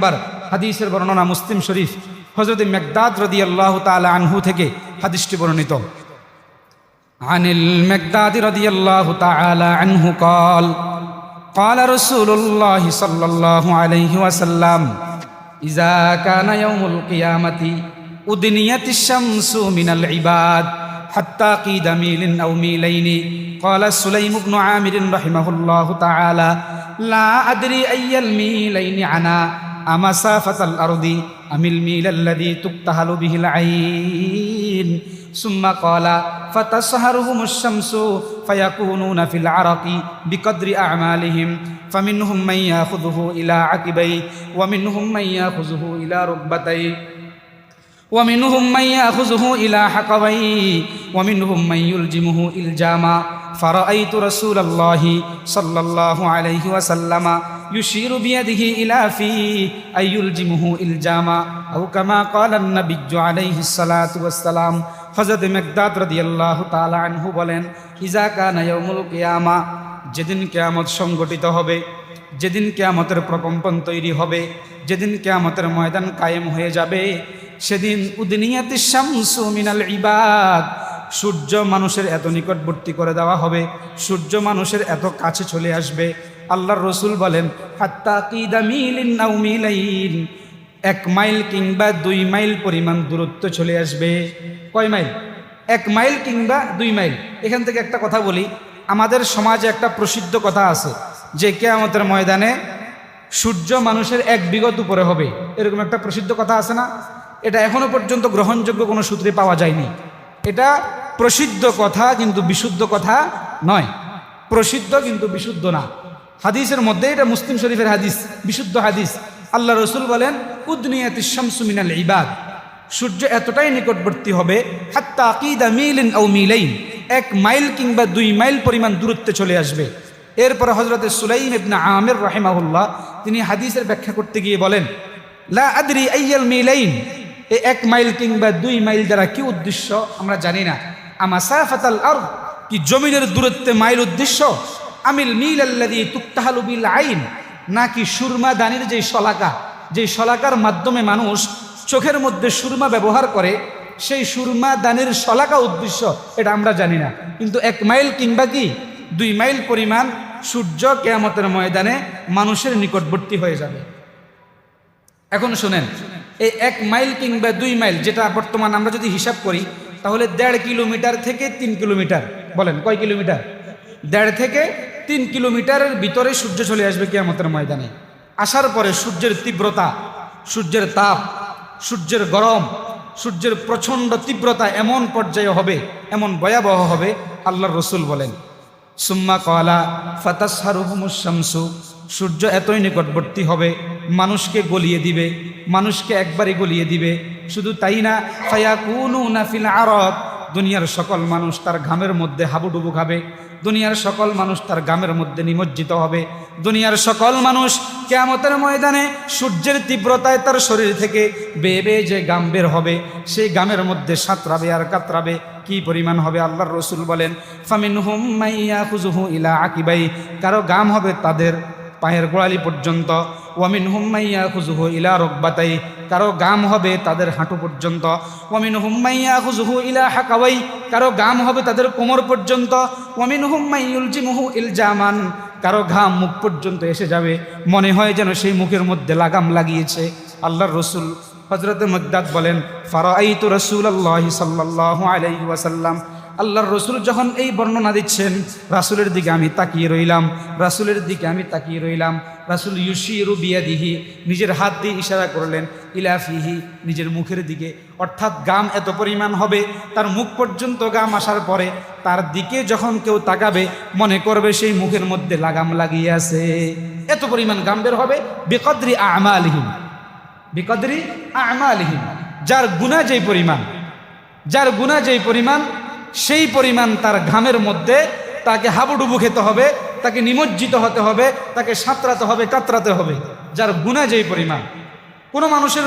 নম্বর হাদিসের বর্ণনা মুসলিম শরীফ হযরত মিকদাদ রাদিয়াল্লাহু তাআলা আনহু থেকে হাদিসটি বর্ণিত। আনিল মিকদাদ রাদিয়াল্লাহু তাআলা আনহু قال قال رسول الله صلى الله عليه وسلم إذا كان يوم القيامة أدنيت الشمس من العباد حتى قيد ميل أو ميلين. قال سليم بن عامر رحمه الله تعالى لا أدري أي الميلين أنا أمسافة الأرض أم الميل الذي تقتهل به العين. ثم قال فتسهرهم الشمس فيكونون في العرق بقدر أعمالهم فمنهم من يأخذه إلى عقبيه ومنهم من يأخذه إلى ركبتيه ومنهم من يأخذه إلى حقويه ومنهم من يلجمه إلجاما. فرأيت رسول الله صلى الله عليه وسلم يشير بيده إلى فيه أن يلجمه إلجاما أو كما قال النبي عليه الصلاة والسلام. হযরত মিকদাদ রাদিয়াল্লাহু তাআলা আনহু বলেন, ইজা কানা ইয়াউমুল কিয়ামা, যেদিন কিয়ামত সংগঠিত হবে, যেদিন কিয়ামতের প্রকম্পন তৈরি হবে, যেদিন কিয়ামতের ময়দান কায়েম হয়ে যাবে, সেদিন উদনিয়াতিশ শামসু মিনাল ইবাদ, সূর্য মানুষের এত নিকটবর্তী করে দেওয়া হবে, সূর্য মানুষের এত কাছে চলে আসবে। আল্লাহর রাসূল বলেন, হাত্তা কিদা মিলিন আও মিলাইন, 1 মাইল কিংবা 2 মাইল পরিমাণ দূরত্ব চলে আসবে। কয় মাইল? 1 মাইল কিংবা 2 মাইল। এখান থেকে একটা কথা বলি, আমাদের সমাজে একটা প্রসিদ্ধ কথা আছে যে কিয়ামতের ময়দানে সূর্য মানুষের 1 বিঘত উপরে হবে, এরকম একটা প্রসিদ্ধ কথা আছে না? এটা এখনো পর্যন্ত গ্রহণযোগ্য কোনো সূত্রে পাওয়া যায়নি। এটা প্রসিদ্ধ কথা কিন্তু বিশুদ্ধ কথা নয়, প্রসিদ্ধ কিন্তু বিশুদ্ধ না। হাদিসের মধ্যে, এটা মুসলিম শরীফের হাদিস, বিশুদ্ধ হাদিস। আল্লাহ রাসূল বলেন, উদনিয়াতিশ শামসু মিনাল ইবাদ, সূর্য এতটাই নিকটবর্তী হবে, হাত্তা কিদা মিলিন আও মিলাইন, 1 মাইল কিংবা 2 মাইল পরিমাণ দূরত্বে চলে আসবে। এরপরে হযরত সুলাইম ইবনে আমির রাহিমাহুল্লাহ তিনি হাদিসের ব্যাখ্যা করতে গিয়ে বলেন, লা আদরি আইয়াল মিলাইন, এই 1 মাইল কিংবা 2 মাইল দ্বারা কি উদ্দেশ্য আমরা জানি না। আমাসাফাতাল আরদ, কি জমিনের দূরত্বে মাইল উদ্দেশ্য? আমিল মিল আল্লাযী তুকতাহালু বিল আইন, নাকি সুরমা দানির যেই শলাকা, যেই শলাকার মাধ্যমে মানুষ চোখের মধ্যে সুরমা ব্যবহার করে, সেই সুরমা দানির শলাকা উদ্দেশ্য, এটা আমরা জানি না। কিন্তু 1 মাইল কিংবা কি 2 মাইল পরিমাণ সূর্য কিয়ামতের ময়দানে মানুষের নিকটবর্তী হয়ে যাবে। এখন শুনেন, এই 1 মাইল কিংবা 2 মাইল যেটা বর্তমান আমরা যদি হিসাব করি, তাহলে 1.5 কিলোমিটার থেকে 3 কিলোমিটার, বলেন কয় কিলোমিটার? 1.5 থেকে 3 কিলোমিটারের ভিতরে সূর্য চলে আসবে কিয়ামতের ময়দানে। আসার পরে সূর্যের তীব্রতা, সূর্যের তাপ, সূর্যের গরম, সূর্যের প্রচণ্ড তীব্রতা এমন পর্যায়ে হবে, এমন ভয়াবহ হবে, আল্লাহর রাসূল বলেন, সুম্মা ক্বালা ফাতাসহারুহুমুশ শামসু, সূর্য এতই নিকটবর্তী হবে, মানুষকে গলিয়ে দিবে, মানুষকে একবারে গলিয়ে দিবে। শুধু তাই না, ফায়াকুনুনা ফিল আরাক, দুনিয়ার সকল মানুষ তার ঘামের মধ্যে হাবুডুবু খাবে, দুনিয়ার সকল মানুষ তার ঘামের মধ্যে নিমজ্জিত হবে, দুনিয়ার সকল মানুষ কিয়ামতের ময়দানে সূর্যের তীব্রতায় তার শরীর থেকে বেয়ে বেয়ে যে ঘাম বের হবে, সেই ঘামের মধ্যে সাঁতরাবে আর কাতরাবে। কি পরিমাণ হবে? আল্লাহর রাসূল বলেন, ফামিনহুম মাইয়াখুযুহু ইলা আকিবাই, কারো ঘাম হবে তাদের পায়ের গোড়ালি পর্যন্ত, ওয়ামিনহুম মাইয়াখুযুহু ইলা রুকবাতাই, কারো ঘাম হবে তাদের হাঁটু পর্যন্ত, ওয়ামিনহুম মাইয়াখুযুহু ইলা হাকাওয়াই, কারো ঘাম হবে তাদের কোমর পর্যন্ত, ওয়ামিনহুম মাইয়ুলজিমুহু ইলজামান, কারো ঘাম মুখ পর্যন্ত এসে যাবে, মনে হয় যেন সেই মুখের মধ্যে লাগাম লাগিয়েছে। আল্লাহর রাসূল হযরত মিকদাদ বলেন, ফারাআইতু রাসূলুল্লাহি সাল্লাল্লাহু আলাইহি ওয়াসাল্লাম, আল্লাহর রাসূল যখন এই বর্ণনা দিচ্ছেন, রাসূলের দিকে আমি তাকিয়ে রইলাম, রাসূলের দিকে আমি তাকিয়ে রইলাম। রাসূল ইউশিরু বিয়াদিহি, নিজের হাত দিয়ে ইশারা করলেন, ইলা ফিহি, নিজের মুখের দিকে, অর্থাৎ ঘাম এত পরিমাণ হবে, তার মুখ পর্যন্ত ঘাম আসার পরে তার দিকে যখন কেউ তাকাবে মনে করবে সেই মুখের মধ্যে লাগাম লাগিয়ে আছে, এত পরিমাণ ঘাম বের হবে। বিকদরি আমালিহিম, বিকদরি আমালিহিম, যার গুনাহ যেই পরিমাণ, যার গুনাহ যেই পরিমাণ, সেই পরিমাণ তার ঘামের মধ্যে তাকে হাবুডুবু খেতে হবে, তাকে নিমজ্জিত হতে হবে, তাকে সাঁতরাতে হবে, কাতরাতে হবে, যার গুনাহ যেই পরিমাণ। কোনো মানুষের